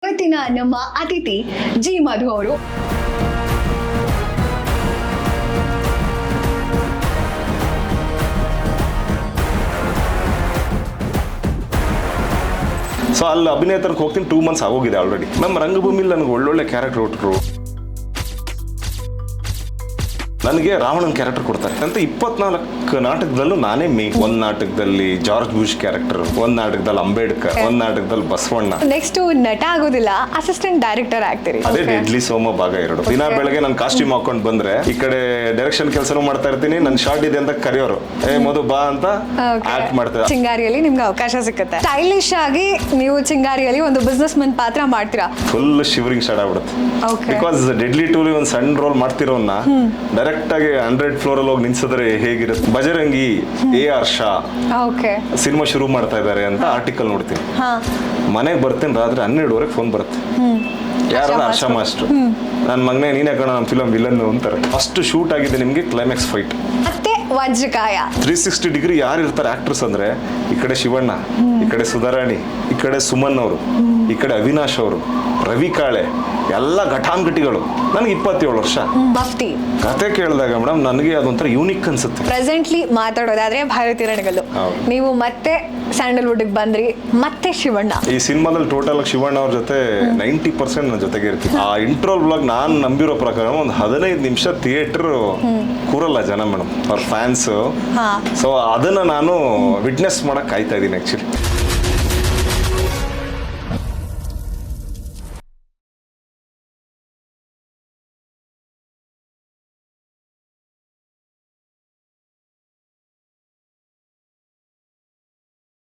ಇವತ್ತಿನ ನಮ್ಮ ಅತಿಥಿ ಜಿ ಮಧು ಅವರು. ಸೊ ಅಲ್ಲಿ ಅಭಿನೇತರಿಗೆ ಹೋಗ್ತೀನಿ 2 months ಆಗೋಗಿದೆ ಆಲ್ರೆಡಿ. ನಮ್ಮ ರಂಗಭೂಮಿಲಿ ನನಗೆ ಒಳ್ಳೊಳ್ಳೆ ಕ್ಯಾರೆಕ್ಟರ್ ಕೊಟ್ಟರು. ನನಗೆ ರಾವಣನ್ ಕ್ಯಾರೆಕ್ಟರ್ ಕೊಡ್ತಾರೆ ಅಂತ 24 ನಾಟಕದಲ್ಲೂ ನಾನೇ ಮೇನ್. ಒಂದ್ ನಾಟಕದಲ್ಲಿ ಜಾರ್ಜ್ ಬುಷ್ ಕ್ಯಾರೆಕ್ಟರ್, ಒಂದ್ ನಾಟಕದಲ್ಲಿ ಅಂಬೇಡ್ಕರ್, ಒಂದ್ ನಾಟಕದಲ್ಲಿ ಬಸವಣ್ಣ. ನೆಕ್ಸ್ಟ್ ನಟ ಆಗೋದಿಲ್ಲ, ಅಸಿಸ್ಟೆಂಟ್ ಡೈರೆಕ್ಟರ್ ಆಗ್ತೀರಿ. ಅದೇ ಡೆಡ್ಲಿ ಸೋಮ ಭಾಗ 2. ದಿನ ಬೆಳಗ್ಗೆ ನಾನು ಕಾಸ್ಟ್ಯೂಮ್ ಹಾಕೊಂಡ್ ಬಂದ್ರೆ ಈ ಕಡೆ ಡೈರೆಕ್ಷನ್ ಕೆಲಸನೂ ಮಾಡ್ತಾ ಇರ್ತೀನಿ. ನನ್ ಶಾರ್ಟ್ ಇದೆ ಅಂತ ಕರೆಯೋರು, ಮಧು ಬಾ ಅಂತ ಆಕ್ಟ್ ಮಾಡ್ತಾರೆ. ಚಿಂಗಾರಿಯಲ್ಲಿ ನಿಮ್ಗೆ ಅವಕಾಶ ಸಿಗುತ್ತೆ. ಸ್ಟೈಲಿಶ್ ಆಗಿ ನೀವು ಚಿಂಗಾರಿಯಲ್ಲಿ ಒಂದು ಬಿಸ್ನೆಸ್ ಮನ್ ಪಾತ್ರ ಮಾಡ್ತೀರಾ. ಫುಲ್ ಶಿವರಿಂಗ್ ಸ್ಟಾರ್ಟ್ ಆಗ್ಬಿಡುತ್ತೆ. ಬಿಕಾಸ್ ಡೆಡ್ಲಿ 2 ಒಂದು ಸಣ್ಣ ರೋಲ್ ಮಾಡ್ತಿರೋನ್ನ ಡೈರೆಕ್ಟ್ ಆಗಿ 100 ಫ್ಲೋರ್ ಅಲ್ಲಿ ಹೋಗಿ ನಿಲ್ಸಿದ್ರೆ ಹೇಗಿರುತ್ತೆ. ಬಜರಂಗಿ AR ಶಾ ಸಿನಿಮಾ ಶುರು ಮಾಡ್ತಾ ಇದ್ದಾರೆ ಅಂತ ಆರ್ಟಿಕಲ್ ನೋಡ್ತೀನಿ. ಮನೆಗೆ ಬರ್ತೇನೆ ರಾತ್ರಿ 12:30 ಫೋನ್ ಬರುತ್ತೆ. ಯಾರು ಹರ್ಷ ಮಾಸ್ಟರ್, ನನ್ನ ಮಗನೇ ನೀನೇ ಕಣ ನಮ್ಮ ಫಿಲಮ್ ವಿಲನ್ ಅಂತಾರೆ. ಅಷ್ಟು ಶೂಟ್ ಆಗಿದೆ ನಿಮ್ಗೆ. ಕ್ಲೈಮ್ಯಾಕ್ಸ್ ಫೈಟ್ ಮತ್ತೆ ವಜ್ರಕಾಯ 360 ಡಿಗ್ರಿ ಯಾರು ಇರ್ತಾರೆ ಆಕ್ಟರ್ಸ್ ಅಂದ್ರೆ, ಈ ಕಡೆ ಶಿವಣ್ಣ, ಈ ಕಡೆ ಸುಧಾರಾಣಿ, ಈ ಕಡೆ ಸುಮನ್ ಅವರು, ಈ ಕಡೆ ಅವಿನಾಶ್ ಅವರು, ರವಿ ಕಾಳೆ, ಎಲ್ಲ ಘಟಾನ್ಘಟಿಗಳು. ನನಗೆ 27 ವರ್ಷ. ಮಫ್ತಿ ಕತೆ ಕೇಳಿದಾಗ ಮೇಡಮ್ ನನಗೆ ಅದೊಂಥರ ಯೂನಿಕ್ ಅನ್ಸುತ್ತೆ. ಪ್ರೆಸೆಂಟ್ಲಿ ಮಾತಾಡೋದಾದ್ರೆ ಭಾರತೀಯ ರಣಗಲ್ಲು, ನೀವು ಮತ್ತೆ ಸ್ಯಾಂಡಲ್ವುಡ್ ಬಂದ್ರಿ, ಮತ್ತೆ ಶಿವಣ್ಣ. ಈ ಸಿನಿಮಾದಲ್ಲಿ ಟೋಟಲ್ ಶಿವಣ್ಣ ಅವ್ರ ಜೊತೆ 90% ನನ್ನ ಜೊತೆಗೆ ಇರ್ತೀವಿ. ಆ ಇಂಟ್ರೋಲ್ ಬ್ಲಾಗ್ ನಾನು ನಂಬಿರೋ ಪ್ರಕಾರ ಒಂದು 15 ನಿಮಿಷ ಥಿಯೇಟರ್ ಕೂರಲ್ಲ ಜನ ಮೇಡಮ್, ಅವ್ರ ಫ್ಯಾನ್ಸ್. ಸೊ ಅದನ್ನ ನಾನು ವಿಟ್ನೆಸ್ ಮಾಡಕ್ ಕಾಯ್ತಾ ಇದ್ದೀನಿ ಆಕ್ಚುಲಿ.